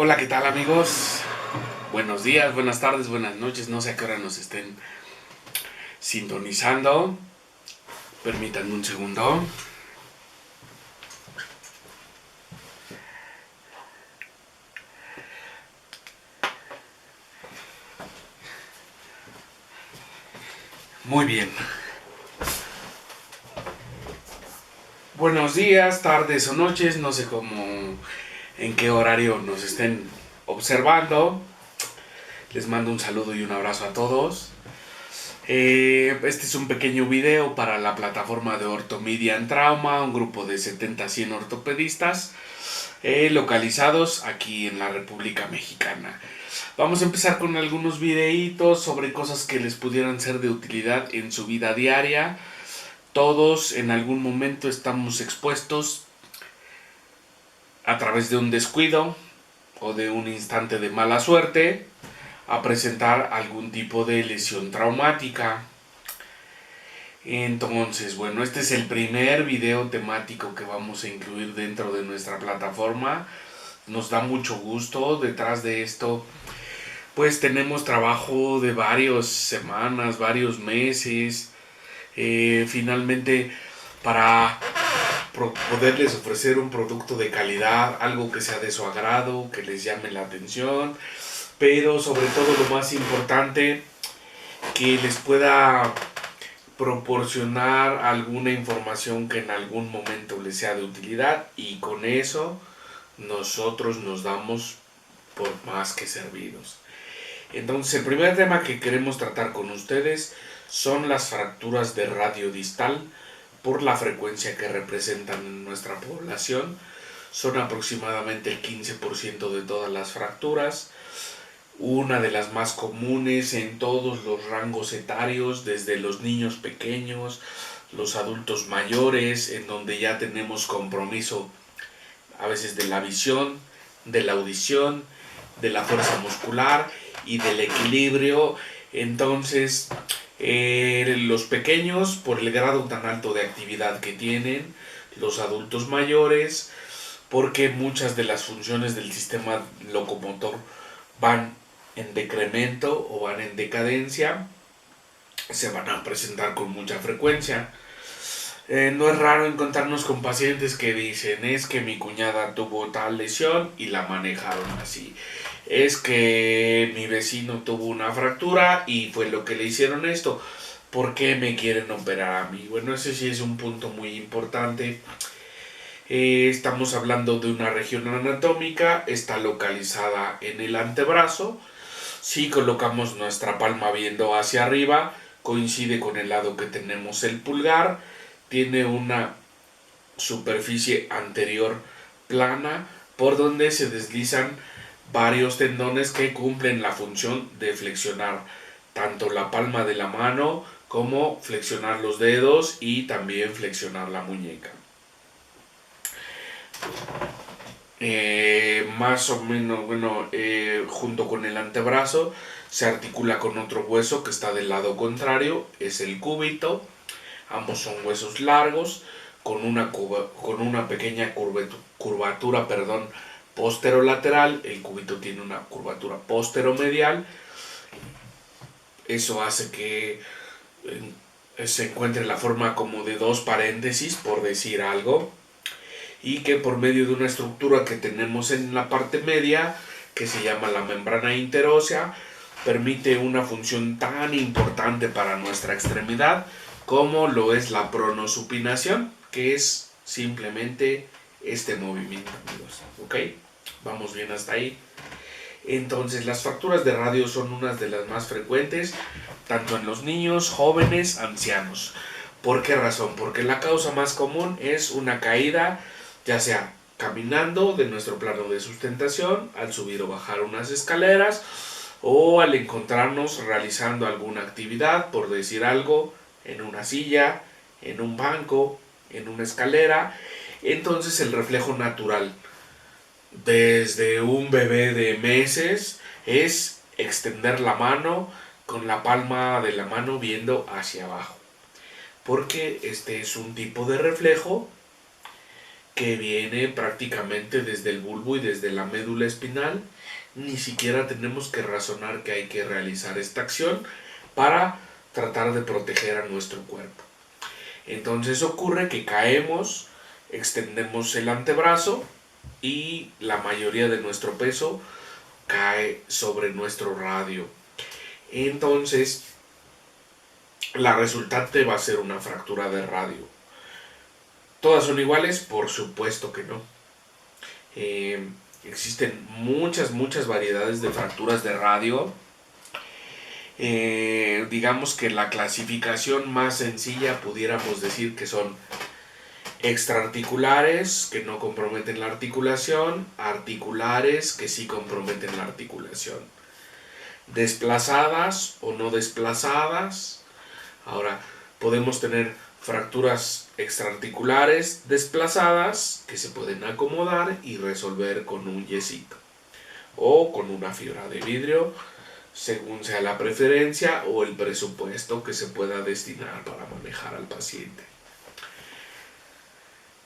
Hola, ¿qué tal amigos? Buenos días, buenas tardes, buenas noches, no sé a qué hora nos estén sintonizando. Permítanme un segundo. Muy bien. Buenos días, tardes o noches, no sé en qué horario nos estén observando. Les mando un saludo y un abrazo a todos. Este es un pequeño video para la plataforma de Ortomedia en Trauma, un grupo de 70 a 100 ortopedistas localizados aquí en la República Mexicana. Vamos a empezar con algunos videitos sobre cosas que les pudieran ser de utilidad en su vida diaria. Todos en algún momento estamos expuestos a través de un descuido o de un instante de mala suerte a presentar algún tipo de lesión traumática. Entonces, bueno, este es el primer video temático que vamos a incluir dentro de nuestra plataforma. Nos da mucho gusto. Detrás de esto pues tenemos trabajo de varias semanas, varios meses, finalmente para poderles ofrecer un producto de calidad, algo que sea de su agrado, que les llame la atención, pero sobre todo lo más importante, que les pueda proporcionar alguna información que en algún momento les sea de utilidad, y con eso nosotros nos damos por más que servidos. Entonces, el primer tema que queremos tratar con ustedes son las fracturas de radio distal por la frecuencia que representan en nuestra población. Son aproximadamente el 15% de todas las fracturas, una de las más comunes en todos los rangos etarios, desde los niños pequeños, los adultos mayores, en donde ya tenemos compromiso a veces de la visión, de la audición, de la fuerza muscular y del equilibrio. Entonces, los pequeños, por el grado tan alto de actividad que tienen, los adultos mayores, porque muchas de las funciones del sistema locomotor van en decremento o van en decadencia, se van a presentar con mucha frecuencia. No es raro encontrarnos con pacientes que dicen: es que mi cuñada tuvo tal lesión y la manejaron así, es que mi vecino tuvo una fractura y fue lo que le hicieron esto, ¿por qué me quieren operar a mí? Bueno, ese sí es un punto muy importante. Estamos hablando de una región anatómica, está localizada en el antebrazo. Si colocamos nuestra palma viendo hacia arriba, coincide con el lado que tenemos el pulgar, tiene una superficie anterior plana por donde se deslizan varios tendones que cumplen la función de flexionar tanto la palma de la mano como flexionar los dedos y también flexionar la muñeca. Más o menos, bueno, junto con el antebrazo se articula con otro hueso que está del lado contrario, es el cúbito. Ambos son huesos largos con una pequeña curvatura, posterolateral. El cúbito tiene una curvatura posteromedial. Eso hace que se encuentre la forma como de dos paréntesis, por decir algo, y que por medio de una estructura que tenemos en la parte media, que se llama la membrana interósea, permite una función tan importante para nuestra extremidad como lo es la pronosupinación, que es simplemente este movimiento, amigos. ¿Ok? Vamos bien hasta ahí. Entonces, las fracturas de radio son unas de las más frecuentes, tanto en los niños, jóvenes, ancianos. ¿Por qué razón? Porque la causa más común es una caída, ya sea caminando de nuestro plano de sustentación, al subir o bajar unas escaleras, o al encontrarnos realizando alguna actividad, por decir algo, en una silla, en un banco, en una escalera. Entonces el reflejo natural desde un bebé de meses es extender la mano con la palma de la mano viendo hacia abajo, porque este es un tipo de reflejo que viene prácticamente desde el bulbo y desde la médula espinal, ni siquiera tenemos que razonar que hay que realizar esta acción para tratar de proteger a nuestro cuerpo. Entonces ocurre que caemos, extendemos el antebrazo y la mayoría de nuestro peso cae sobre nuestro radio. Entonces, la resultante va a ser una fractura de radio. ¿Todas son iguales? Por supuesto que no. Existen muchas variedades de fracturas de radio. Digamos que la clasificación más sencilla pudiéramos decir que son extraarticulares, que no comprometen la articulación, articulares, que sí comprometen la articulación, desplazadas o no desplazadas. Ahora, podemos tener fracturas extraarticulares desplazadas que se pueden acomodar y resolver con un yesito o con una fibra de vidrio, según sea la preferencia o el presupuesto que se pueda destinar para manejar al paciente.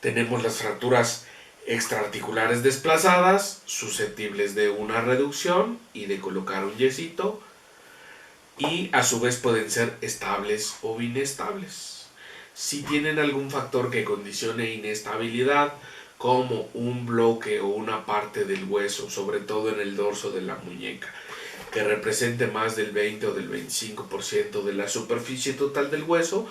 Tenemos las fracturas extraarticulares desplazadas, susceptibles de una reducción y de colocar un yesito, y a su vez pueden ser estables o inestables. Si tienen algún factor que condicione inestabilidad, como un bloque o una parte del hueso, sobre todo en el dorso de la muñeca, que represente más del 20 o del 25% de la superficie total del hueso,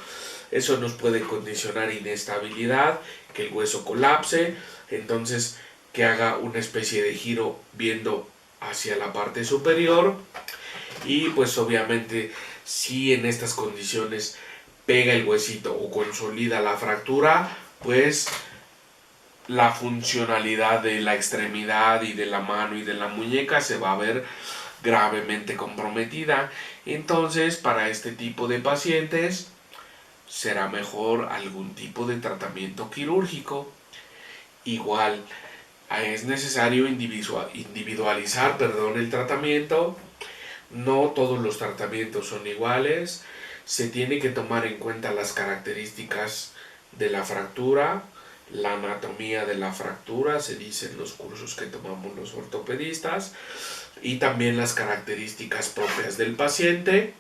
eso nos puede condicionar inestabilidad, que el hueso colapse, entonces que haga una especie de giro viendo hacia la parte superior. Y pues obviamente si en estas condiciones pega el huesito o consolida la fractura, pues la funcionalidad de la extremidad y de la mano y de la muñeca se va a ver gravemente comprometida. Entonces, para este tipo de pacientes será mejor algún tipo de tratamiento quirúrgico. Igual es necesario individualizar el tratamiento. No todos los tratamientos son iguales. Se tiene que tomar en cuenta las características de la fractura, la anatomía de la fractura, se dice en los cursos que tomamos los ortopedistas, y también las características propias del paciente.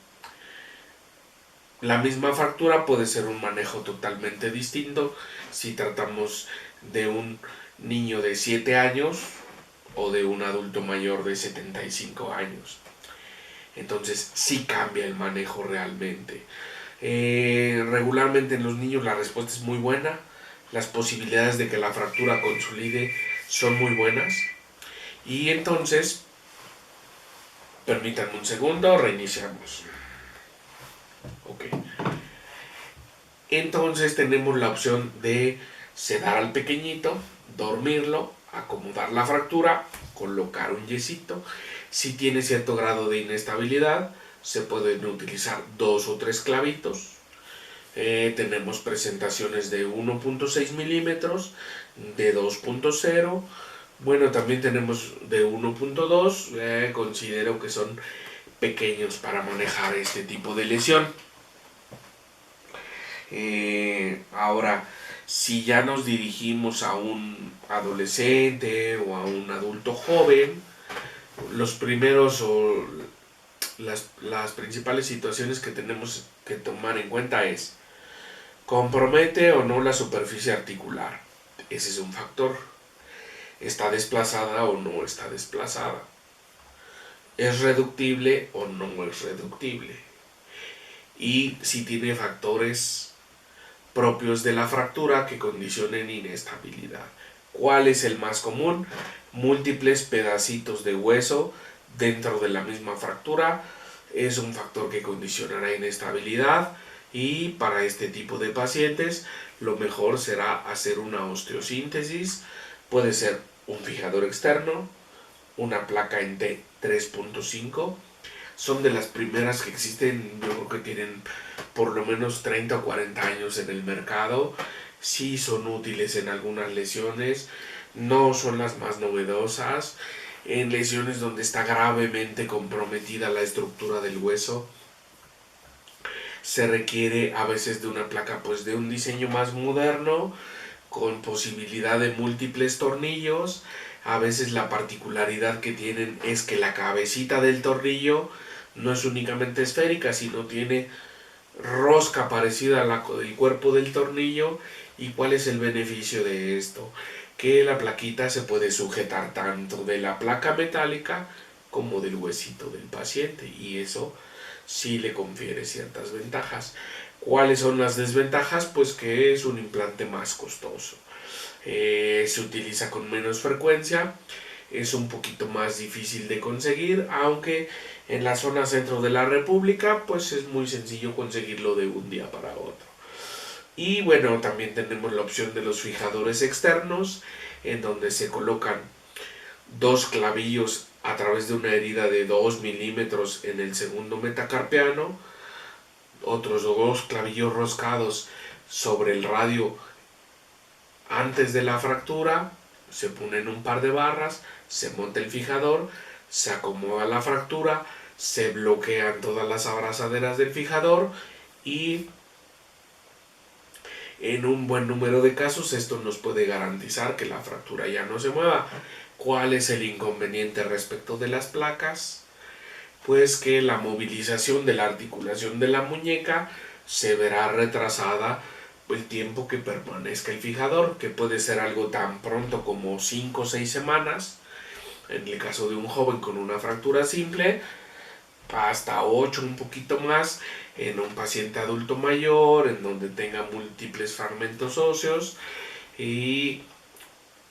La misma fractura puede ser un manejo totalmente distinto si tratamos de un niño de 7 años o de un adulto mayor de 75 años. Entonces sí cambia el manejo realmente. Regularmente en los niños la respuesta es muy buena. Las posibilidades de que la fractura consolide son muy buenas. Y entonces, permítanme un segundo, reiniciamos. Ok. Entonces tenemos la opción de sedar al pequeñito, dormirlo, acomodar la fractura, colocar un yesito. Si tiene cierto grado de inestabilidad, se pueden utilizar 2 o 3 clavitos. Tenemos presentaciones de 1.6 milímetros, de 2.0. Bueno, también tenemos de 1.2. Considero que son pequeños para manejar este tipo de lesión. Ahora, si ya nos dirigimos a un adolescente o a un adulto joven, los primeros o las principales situaciones que tenemos que tomar en cuenta es: ¿compromete o no la superficie articular? Ese es un factor. ¿Está desplazada o no está desplazada? ¿Es reductible o no es reductible? Y si tiene factores propios de la fractura que condicionen inestabilidad. ¿Cuál es el más común? Múltiples pedacitos de hueso dentro de la misma fractura es un factor que condicionará inestabilidad, y para este tipo de pacientes lo mejor será hacer una osteosíntesis. Puede ser un fijador externo, una placa en T 3.5. Son de las primeras que existen, yo creo que tienen por lo menos 30 o 40 años en el mercado. Sí son útiles en algunas lesiones, no son las más novedosas. En lesiones donde está gravemente comprometida la estructura del hueso, se requiere a veces de una placa pues de un diseño más moderno, con posibilidad de múltiples tornillos. A veces la particularidad que tienen es que la cabecita del tornillo no es únicamente esférica, sino tiene rosca parecida al cuerpo del tornillo. ¿Y cuál es el beneficio de esto? Que la plaquita se puede sujetar tanto de la placa metálica como del huesito del paciente, y eso sí le confiere ciertas ventajas. ¿Cuáles son las desventajas? Pues que es un implante más costoso, se utiliza con menos frecuencia, es un poquito más difícil de conseguir, aunque en la zona centro de la República pues es muy sencillo conseguirlo de un día para otro. Y bueno, también tenemos la opción de los fijadores externos, en donde se colocan dos clavillos a través de una herida de 2 milímetros en el segundo metacarpiano, otros dos clavillos roscados sobre el radio antes de la fractura, se ponen un par de barras, se monta el fijador, se acomoda la fractura, se bloquean todas las abrazaderas del fijador y en un buen número de casos esto nos puede garantizar que la fractura ya no se mueva. ¿Cuál es el inconveniente respecto de las placas? Pues que la movilización de la articulación de la muñeca se verá retrasada el tiempo que permanezca el fijador, que puede ser algo tan pronto como 5 o 6 semanas, en el caso de un joven con una fractura simple, hasta 8, un poquito más, en un paciente adulto mayor, en donde tenga múltiples fragmentos óseos y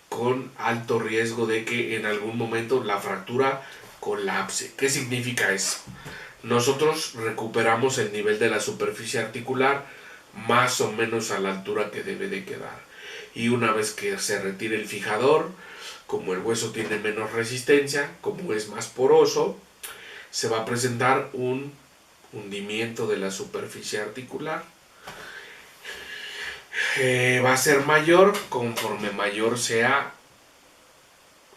con alto riesgo de que en algún momento la fractura colapse. ¿Qué significa eso? Nosotros recuperamos el nivel de la superficie articular más o menos a la altura que debe de quedar. Y una vez que se retire el fijador, como el hueso tiene menos resistencia, como es más poroso, se va a presentar un hundimiento de la superficie articular. Va a ser mayor conforme mayor sea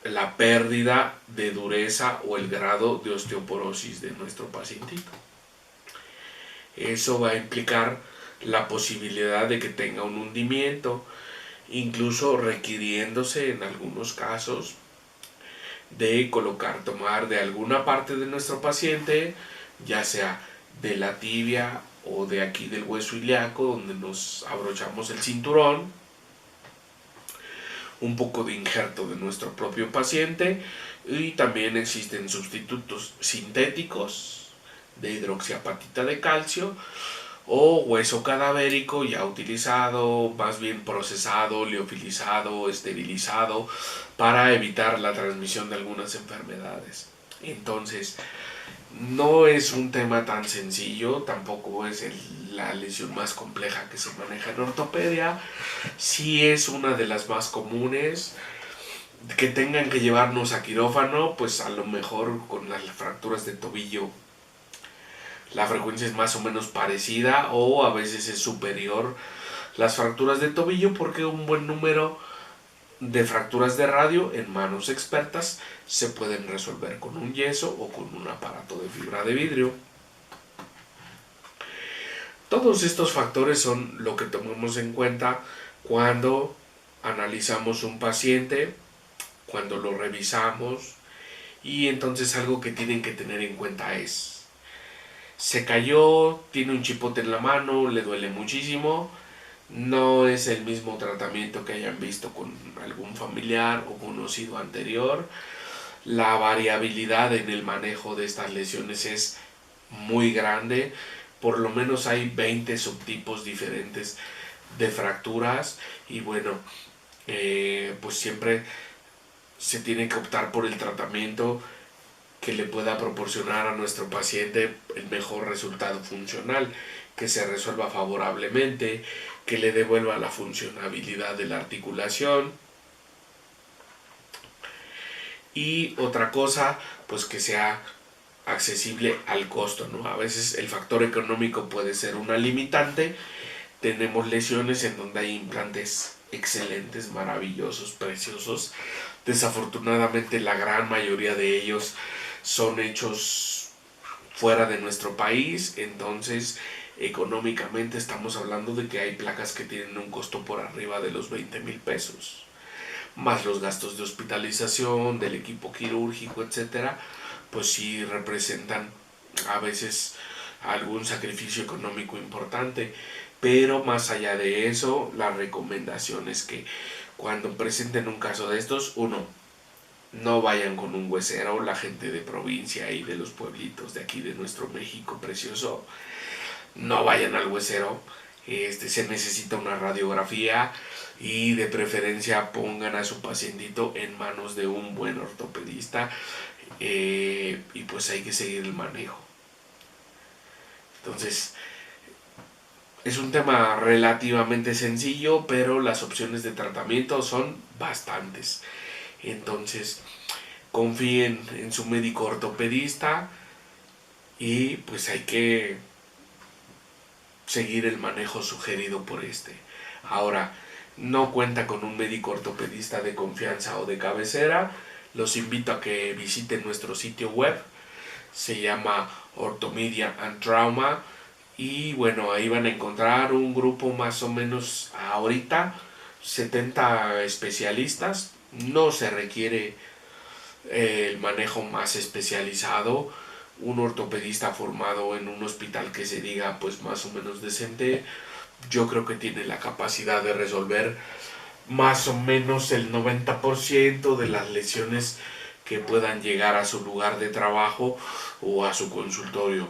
la pérdida de dureza o el grado de osteoporosis de nuestro pacientito. Eso va a implicar la posibilidad de que tenga un hundimiento, incluso requiriéndose en algunos casos de tomar de alguna parte de nuestro paciente, ya sea de la tibia o de aquí del hueso ilíaco, donde nos abrochamos el cinturón, un poco de injerto de nuestro propio paciente, y también existen sustitutos sintéticos de hidroxiapatita de calcio o hueso cadavérico ya utilizado, más bien procesado, liofilizado, esterilizado, para evitar la transmisión de algunas enfermedades. Entonces, no es un tema tan sencillo, tampoco es la lesión más compleja que se maneja en ortopedia. Sí es una de las más comunes. Que tengan que llevarnos a quirófano, pues a lo mejor con las fracturas de tobillo la frecuencia es más o menos parecida, o a veces es superior las fracturas de tobillo, porque un buen número de fracturas de radio en manos expertas se pueden resolver con un yeso o con un aparato de fibra de vidrio. Todos estos factores son lo que tomamos en cuenta cuando analizamos un paciente, cuando lo revisamos, y entonces algo que tienen que tener en cuenta es: se cayó, tiene un chipote en la mano, le duele muchísimo, no es el mismo tratamiento que hayan visto con algún familiar o conocido anterior. La variabilidad en el manejo de estas lesiones es muy grande, por lo menos hay 20 subtipos diferentes de fracturas, y bueno, pues siempre se tiene que optar por el tratamiento que le pueda proporcionar a nuestro paciente el mejor resultado funcional, que se resuelva favorablemente, que le devuelva la funcionabilidad de la articulación. Y otra cosa, pues que sea accesible al costo, ¿no? A veces el factor económico puede ser una limitante. Tenemos lesiones en donde hay implantes excelentes, maravillosos, preciosos. Desafortunadamente la gran mayoría de ellos son hechos fuera de nuestro país, entonces económicamente estamos hablando de que hay placas que tienen un costo por arriba de los 20,000 pesos. más los gastos de hospitalización, del equipo quirúrgico, etcétera, pues sí representan a veces algún sacrificio económico importante. Pero más allá de eso, la recomendación es que cuando presenten un caso de estos, uno, no vayan con un huesero, la gente de provincia y de los pueblitos de aquí de nuestro México precioso, no vayan al huesero. Se necesita una radiografía y de preferencia pongan a su pacientito en manos de un buen ortopedista, y pues hay que seguir el manejo. Entonces, es un tema relativamente sencillo, pero las opciones de tratamiento son bastantes. Entonces, confíen en su médico ortopedista y pues hay que seguir el manejo sugerido por este. Ahora, no cuenta con un médico ortopedista de confianza o de cabecera, los invito a que visiten nuestro sitio web, se llama Ortomedia and Trauma, y bueno, ahí van a encontrar un grupo más o menos ahorita 70 especialistas. No se requiere el manejo más especializado. Un ortopedista formado en un hospital que se diga pues más o menos decente, yo creo que tiene la capacidad de resolver más o menos el 90% de las lesiones que puedan llegar a su lugar de trabajo o a su consultorio.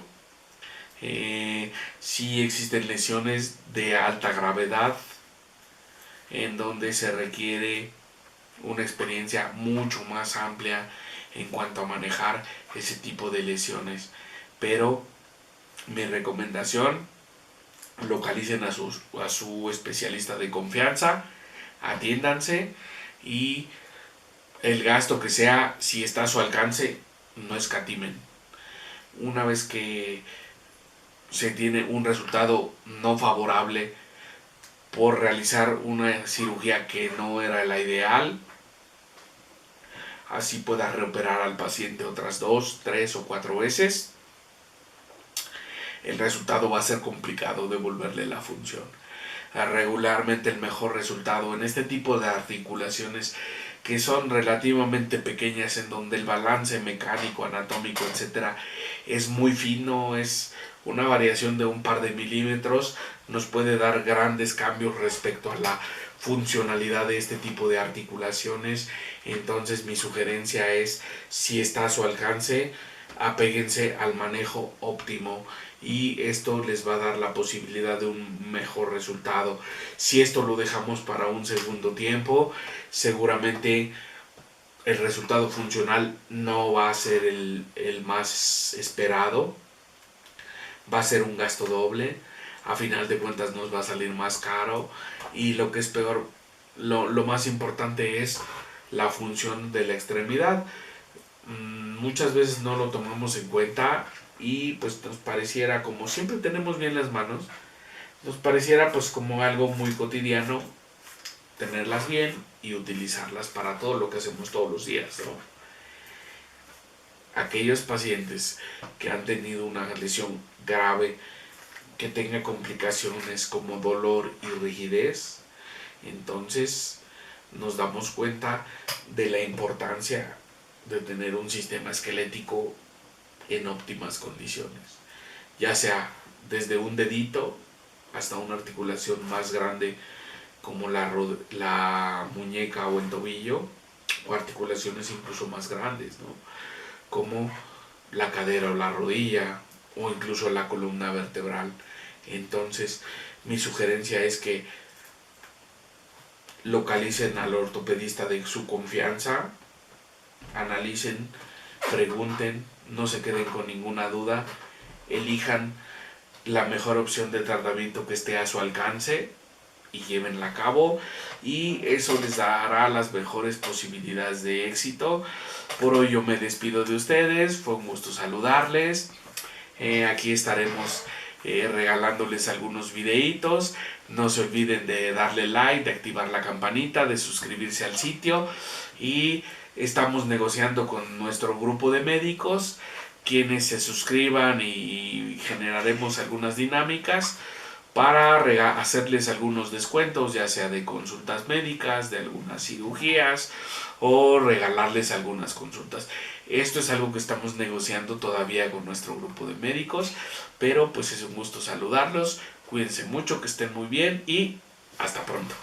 Sí existen lesiones de alta gravedad en donde se requiere una experiencia mucho más amplia en cuanto a manejar ese tipo de lesiones. Pero mi recomendación, localicen a su especialista de confianza, atiéndanse y el gasto que sea, si está a su alcance, no escatimen. Una vez que se tiene un resultado no favorable por realizar una cirugía que no era la ideal, así pueda reoperar al paciente otras 2, 3 o 4 veces, el resultado va a ser complicado devolverle la función. Regularmente el mejor resultado en este tipo de articulaciones que son relativamente pequeñas, en donde el balance mecánico, anatómico, etcétera, es muy fino, es una variación de un par de milímetros, nos puede dar grandes cambios respecto a la funcionalidad de este tipo de articulaciones. Entonces mi sugerencia es, si está a su alcance, apéguense al manejo óptimo y esto les va a dar la posibilidad de un mejor resultado. Si esto lo dejamos para un segundo tiempo, seguramente el resultado funcional no va a ser el más esperado, va a ser un gasto doble, a final de cuentas nos va a salir más caro y lo que es peor, lo más importante es la función de la extremidad. Muchas veces no lo tomamos en cuenta y pues nos pareciera, como siempre tenemos bien las manos, nos pareciera pues como algo muy cotidiano tenerlas bien y utilizarlas para todo lo que hacemos todos los días, ¿no? Aquellos pacientes que han tenido una lesión grave que tenga complicaciones como dolor y rigidez, entonces nos damos cuenta de la importancia de tener un sistema esquelético en óptimas condiciones, ya sea desde un dedito hasta una articulación más grande como la muñeca o el tobillo, o articulaciones incluso más grandes, ¿no? Como la cadera o la rodilla, o incluso la columna vertebral. Entonces, mi sugerencia es que localicen al ortopedista de su confianza, analicen, pregunten, no se queden con ninguna duda, elijan la mejor opción de tratamiento que esté a su alcance y llévenla a cabo, y eso les dará las mejores posibilidades de éxito. Por hoy yo me despido de ustedes, fue un gusto saludarles. Aquí estaremos regalándoles algunos videitos. No se olviden de darle like, de activar la campanita, de suscribirse al sitio, y estamos negociando con nuestro grupo de médicos quienes se suscriban y generaremos algunas dinámicas para hacerles algunos descuentos, ya sea de consultas médicas, de algunas cirugías o regalarles algunas consultas. Esto es algo que estamos negociando todavía con nuestro grupo de médicos, pero pues es un gusto saludarlos. Cuídense mucho, que estén muy bien y hasta pronto.